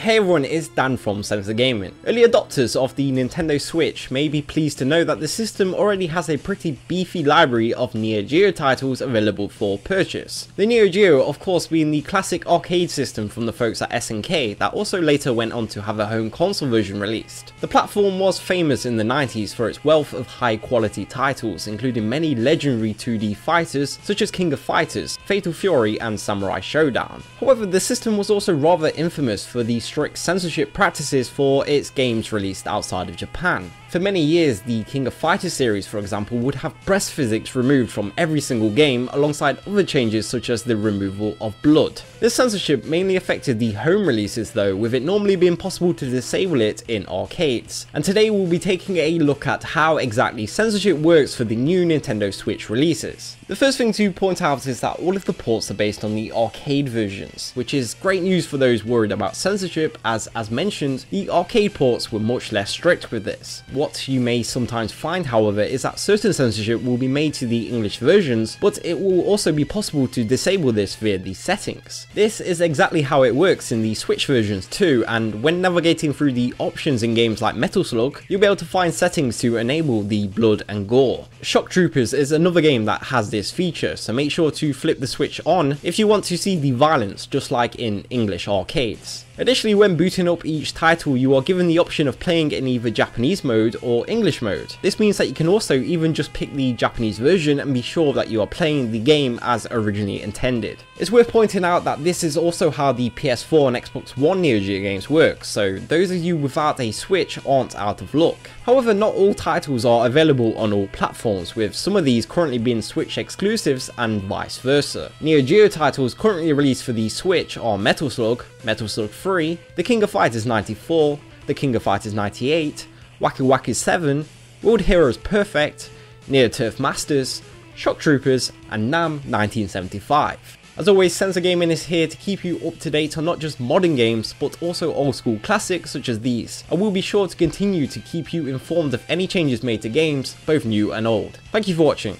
Hey everyone, it's Dan from Censored Gaming. Early adopters of the Nintendo Switch may be pleased to know that the system already has a pretty beefy library of Neo Geo titles available for purchase. The Neo Geo of course being the classic arcade system from the folks at SNK that also later went on to have a home console version released. The platform was famous in the 90s for its wealth of high quality titles, including many legendary 2D fighters such as King of Fighters, Fatal Fury and Samurai Showdown. However, the system was also rather infamous for the strict censorship practices for its games released outside of Japan. For many years, the King of Fighters series, for example, would have breast physics removed from every single game alongside other changes such as the removal of blood. This censorship mainly affected the home releases though, with it normally being possible to disable it in arcades. And today we'll be taking a look at how exactly censorship works for the new Nintendo Switch releases. The first thing to point out is that all of the ports are based on the arcade versions, which is great news for those worried about censorship as mentioned, the arcade ports were much less strict with this. What you may sometimes find however is that certain censorship will be made to the English versions, but it will also be possible to disable this via the settings. This is exactly how it works in the Switch versions too, and when navigating through the options in games like Metal Slug, you'll be able to find settings to enable the blood and gore. Shock Troopers is another game that has this feature, so make sure to flip the switch on if you want to see the violence just like in English arcades. Additionally, when booting up each title, you are given the option of playing in either Japanese mode or English mode. This means that you can also even just pick the Japanese version and be sure that you are playing the game as originally intended. It's worth pointing out that this is also how the PS4 and Xbox One Neo Geo games work, so those of you without a Switch aren't out of luck. However, not all titles are available on all platforms, with some of these currently being Switch exclusives and vice versa. Neo Geo titles currently released for the Switch are Metal Slug, Metal Slug 3, The King of Fighters 94, The King of Fighters 98, Wacky Wacky 7, World Heroes Perfect, Neo Turf Masters, Shock Troopers and NAM 1975. As always, Censored Gaming is here to keep you up to date on not just modern games, but also old school classics such as these. I will be sure to continue to keep you informed of any changes made to games, both new and old. Thank you for watching.